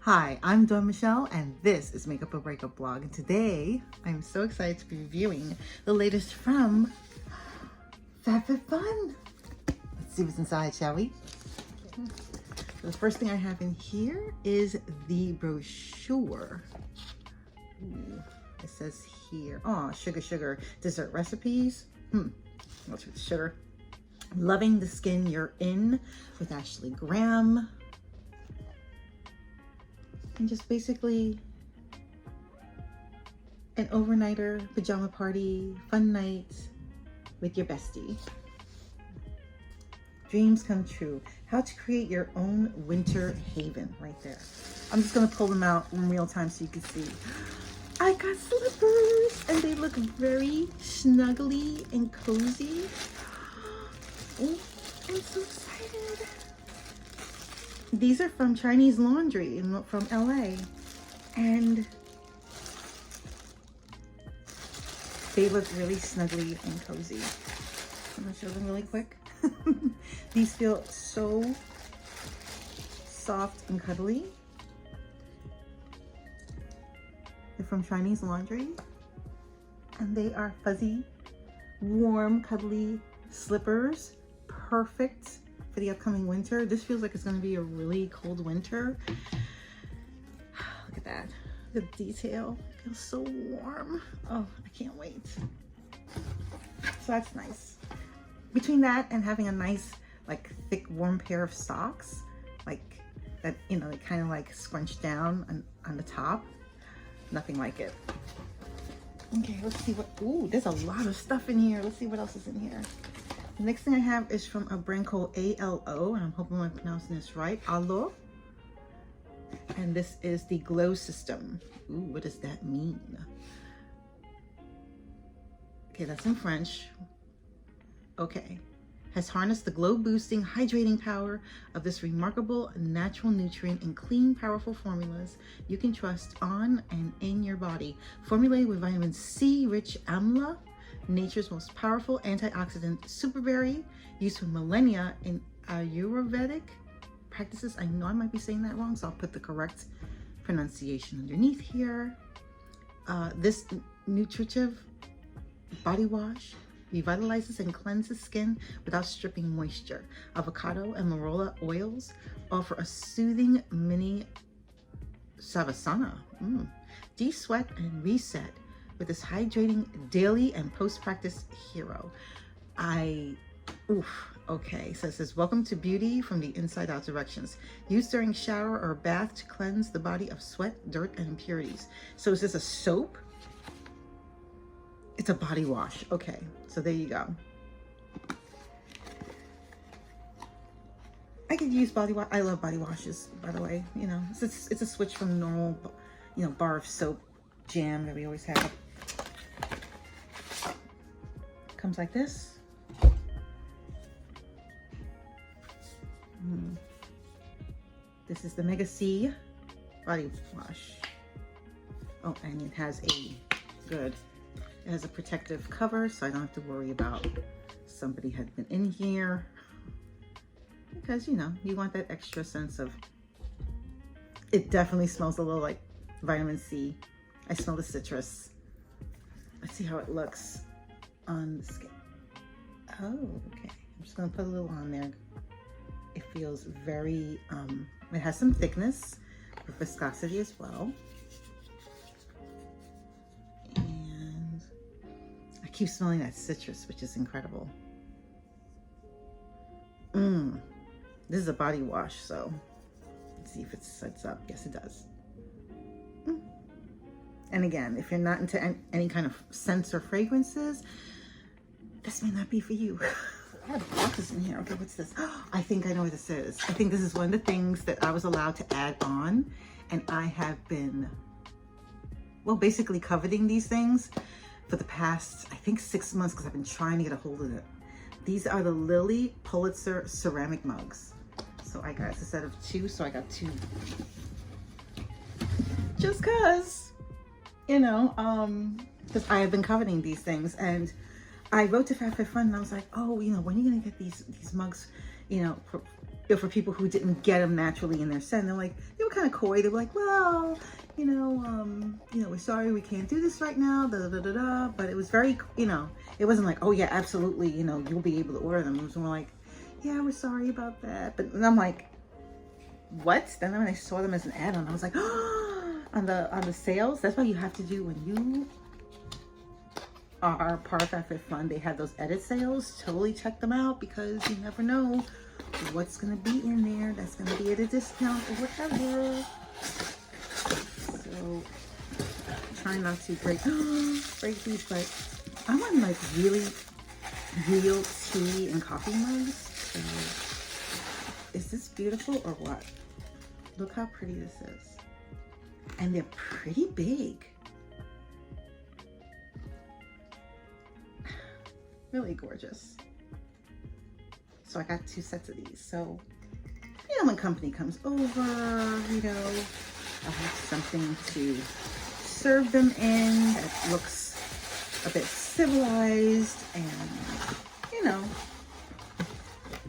Hi, I'm Dawn Michelle, and this is Makeup or Breakup Blog. And today, I'm so excited to be reviewing the latest from FabFitFun. Let's see what's inside, shall we? So the first thing I have in here is the brochure. Ooh, it says here, oh, sugar, dessert recipes. What's with sugar? Loving the Skin You're In with Ashley Graham. And just basically an overnighter, pajama party, fun night with your bestie. Dreams come true. How to create your own winter haven, right there. I'm just gonna pull them out in real time so you can see. I got slippers and they look very snuggly and cozy. Oh, I'm so excited. These are from Chinese Laundry from LA, and they look really snuggly and cozy. I'm gonna show them really quick. These feel so soft and cuddly. They're from Chinese Laundry, and they are fuzzy, warm, cuddly slippers. Perfect for the upcoming winter. This feels like it's going to be a really cold winter. Look at that. The detail. It feels so warm. Oh, I can't wait. So that's nice. Between that and having a nice, like, thick, warm pair of socks, like that, you know, they kind of like scrunch down on the top. Nothing like it. Okay, let's see what, ooh, there's a lot of stuff in here. Let's see what else is in here. The next thing I have is from a brand called ALO, and I'm hoping I'm pronouncing this right, Alo. And this is the Glow System. Ooh, what does that mean? Okay, that's in French. Okay. Has harnessed the glow-boosting, hydrating power of this remarkable natural nutrient in clean, powerful formulas you can trust on and in your body. Formulated with vitamin C-rich amla, nature's most powerful antioxidant superberry, used for millennia in Ayurvedic practices. I know I might be saying that wrong, so I'll put the correct pronunciation underneath here. This nutritive body wash revitalizes and cleanses skin without stripping moisture. Avocado and marula oils offer a soothing mini savasana. De-sweat and reset with this hydrating daily and post-practice hero. Okay, so it says, welcome to beauty from the inside out directions. Used during shower or bath to cleanse the body of sweat, dirt, and impurities. So is this a soap? It's a body wash. Okay, so there you go. I could use body wash. I love body washes, by the way. You know, it's a switch from normal, you know, bar of soap jam that we always have. Comes like this. This is the Mega C body wash. Oh, and it has it has a protective cover, so I don't have to worry about somebody had been in here, because, you know, you want that extra sense of, it definitely smells a little like vitamin C. I smell the citrus. Let's see how it looks on the skin. Oh, okay. I'm just gonna put a little on there. It feels very, it has some thickness with viscosity as well. And I keep smelling that citrus, which is incredible. This is a body wash, so let's see if it sets up. Yes, it does. And again, if you're not into any kind of scents or fragrances, this may not be for you. I have boxes in here. Okay, what's this? I think I know what this is. I think this is one of the things that I was allowed to add on, and I have been, well, basically coveting these things for the past, I think, 6 months, because I've been trying to get a hold of it. These are the Lily Pulitzer ceramic mugs. So I got a set of 2, so I got 2. Just because, you know, because I have been coveting these things, and I wrote to FabFitFun and I was like, oh, you know, when are you gonna get these mugs, you know, for people who didn't get them naturally in their set, they're like, they were kind of coy. They were like, well, we're sorry we can't do this right now, da da da da. But it was very, it wasn't like, oh yeah, absolutely, you'll be able to order them. It was more like, yeah, we're sorry about that. But and I'm like, what? Then when I saw them as an add-on, I was like, oh, on the sales. That's what you have to do when you are part of FabFitFun. They have those edit sales. Totally check them out, because you never know what's gonna be in there that's gonna be at a discount or whatever. So try not to break these, but I want like really real tea and coffee mugs. So is this beautiful or what? Look how pretty this is. And they're pretty big. Really gorgeous. So I got 2 sets of these. So, when company comes over, I'll have something to serve them in that looks a bit civilized. And,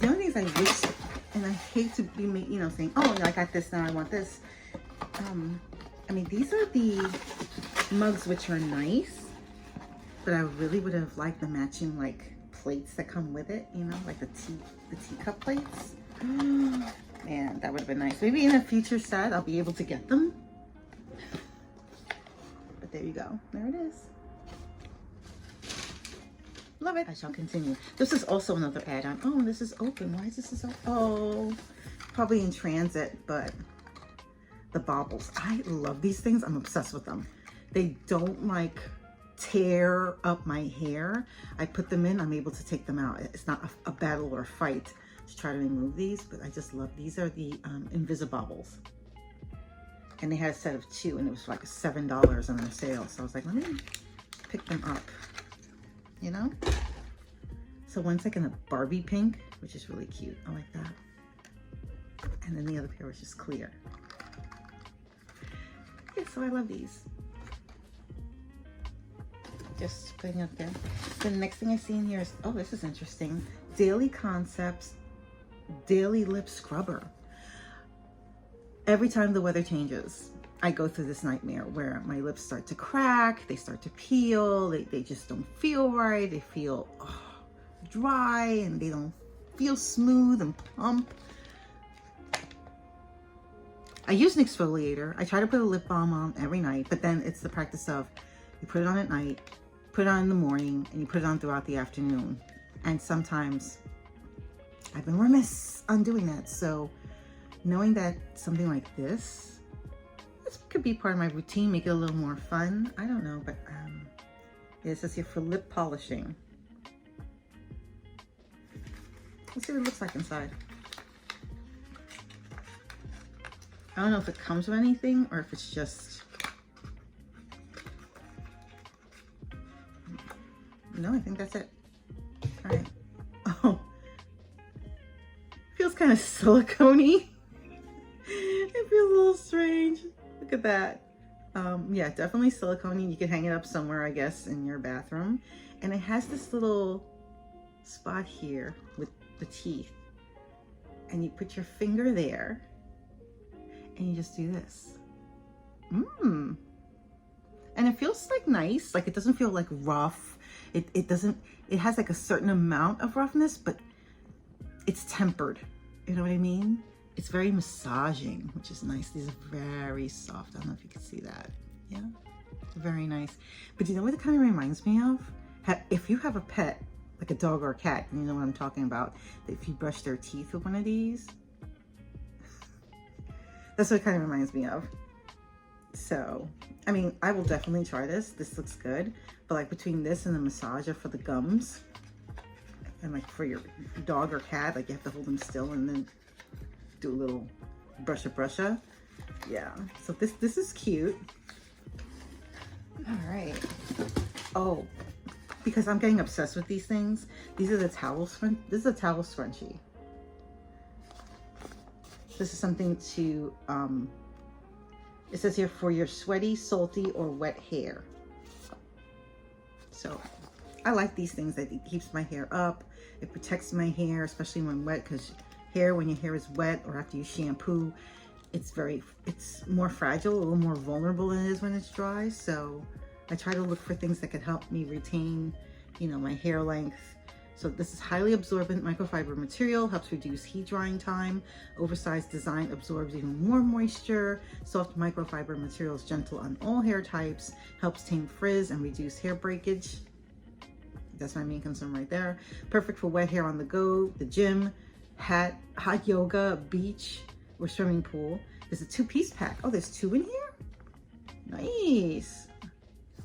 the only things I wish, and I hate to be, saying, oh, I got this now, I want this. These are the mugs, which are nice, but I really would have liked the matching, like, plates that come with it, like the teacup plates. Man, that would have been nice. Maybe in a future set, I'll be able to get them. But there you go. There it is. Love it. I shall continue. This is also another add-on. Oh, this is open. Why is this open? Oh, probably in transit, but the baubles. I love these things. I'm obsessed with them. They don't like tear up my hair. I put them in, I'm able to take them out. It's not a battle or a fight to try to remove these, but I just love these. Are the Invisibobbles, and they had a set of 2, and it was like $7 on their sale. So I was like, let me pick them up, So one's like in a Barbie pink, which is really cute. I like that. And then the other pair was just clear. Yeah, so I love these. Just putting it up there. The next thing I see in here is, oh, this is interesting. Daily Concepts Daily Lip Scrubber. Every time the weather changes, I go through this nightmare where my lips start to crack, they start to peel, they just don't feel right, they feel dry, and they don't feel smooth and plump. I use an exfoliator. I try to put a lip balm on every night, but then it's the practice of you put it on at night, put it on in the morning, and you put it on throughout the afternoon. And sometimes I've been remiss on doing that. So knowing that something like this could be part of my routine, make it a little more fun. I don't know, but it says here for lip polishing. Let's see what it looks like inside. I don't know if it comes with anything or if it's just, no, I think that's it. All right. Oh, feels kind of silicone-y. It feels a little strange. Look at that. Yeah, definitely silicone-y. You can hang it up somewhere, I guess, in your bathroom. And it has this little spot here with the teeth. And you put your finger there. And you just do this. And it feels like nice. Like it doesn't feel like rough. It doesn't, it has like a certain amount of roughness, but it's tempered. You know what I mean? It's very massaging, which is nice. These are very soft. I don't know if you can see that. Yeah, very nice. But you know what it kind of reminds me of? If you have a pet, like a dog or a cat, you know what I'm talking about, if you brush their teeth with one of these, that's what it kind of reminds me of. So, I mean, I will definitely try this. This looks good. But like between this and the massager for the gums, and like for your dog or cat, like you have to hold them still and then do a little brusha. Yeah, so this is cute. All right. Oh, because I'm getting obsessed with these things. These are the towel this is a towel scrunchie. This is something to, it says here for your sweaty, salty, or wet hair. So I like these things. That it keeps my hair up. It protects my hair, especially when wet, because hair when your hair is wet or after you shampoo. It's more fragile, a little more vulnerable than it is when it's dry. So I try to look for things that could help me retain, you know, my hair length. So this is highly absorbent microfiber material, helps reduce heat drying time. Oversized design absorbs even more moisture. Soft microfiber material is gentle on all hair types, helps tame frizz and reduce hair breakage. That's my main concern right there. Perfect for wet hair on the go, the gym, hot yoga, beach, or swimming pool. There's a 2-piece pack. Oh, there's 2 in here? Nice.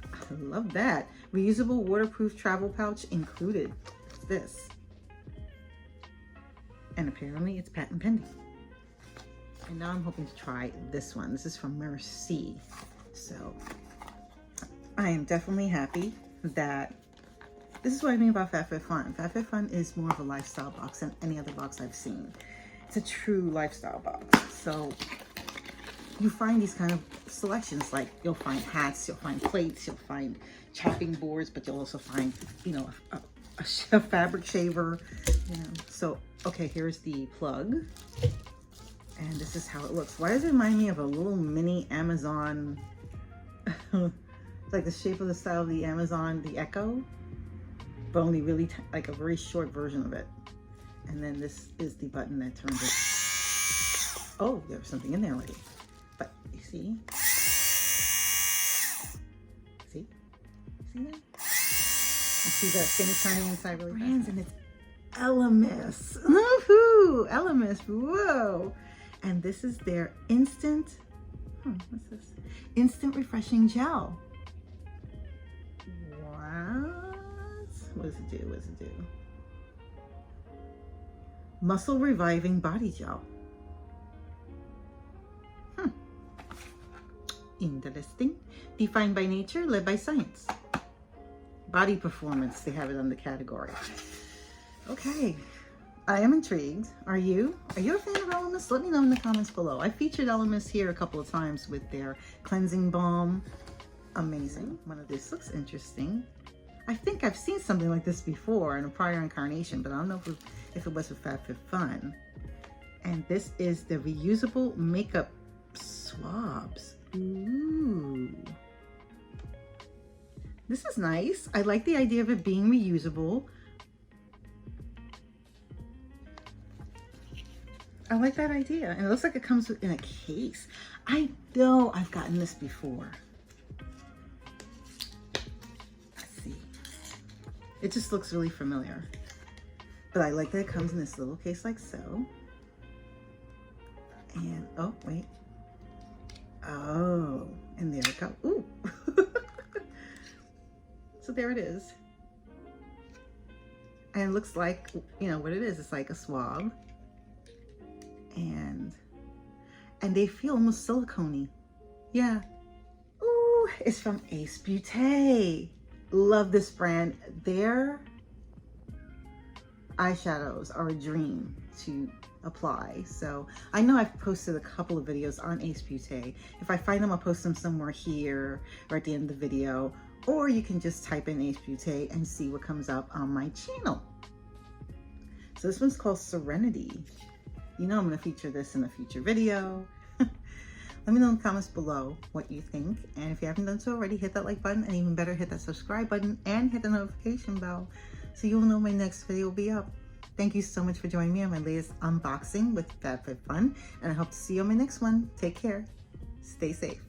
I love that. Reusable waterproof travel pouch included. What's this? And apparently it's patent pending. And now I'm hoping to try this one. This is from Merci. So I am definitely happy that this is what I mean about FabFitFun. FabFitFun is more of a lifestyle box than any other box I've seen. It's a true lifestyle box. So you find these kind of selections, like you'll find hats, you'll find plates, you'll find chopping boards, but you'll also find, you know, a fabric shaver, you know. So, okay, here's the plug. And this is how it looks. Why does it remind me of a little mini Amazon, like the shape of the style of the Amazon, the Echo, but only really like a very short version of it. And then this is the button that turns it. Oh, there's something in there already. But you see? See? See that? You see the thing turning inside really fast? And it's Elemis. Woohoo! Elemis. Whoa! And this is their instant, what's this? Instant refreshing gel. What? What does it do? What does it do? Muscle reviving body gel. Interesting. Defined by nature, led by science. Body performance, they have it on the category. Okay, I am intrigued. Are you? Are you a fan of Elemis? Let me know in the comments below. I featured Elemis here a couple of times with their cleansing balm. Amazing. One of this looks interesting. I think I've seen something like this before in a prior incarnation, but I don't know if it was with FabFitFun. And this is the reusable makeup swabs. Ooh. This is nice. I like the idea of it being reusable. I like that idea. And it looks like it comes in a case. I know I've gotten this before. Let's see. It just looks really familiar. But I like that it comes in this little case like so. And, oh, wait. Oh, and there it goes. Ooh. So there it is. And it looks like, you know what it is. It's like a swab. And they feel almost silicone-y. Yeah. Ooh, it's from Ace Beauté. Love this brand. Their eyeshadows are a dream to apply. So I know I've posted a couple of videos on Ace Beauté. If I find them, I'll post them somewhere here or at the end of the video, or you can just type in Ace Beauté and see what comes up on my channel. So this one's called Serenity. You know I'm going to feature this in a future video. Let me know in the comments below what you think. And if you haven't done so already, hit that like button, and even better, hit that subscribe button and hit the notification bell so you'll know my next video will be up. Thank you so much for joining me on my latest unboxing with FabFitFun, and I hope to see you on my next one. Take care. Stay safe.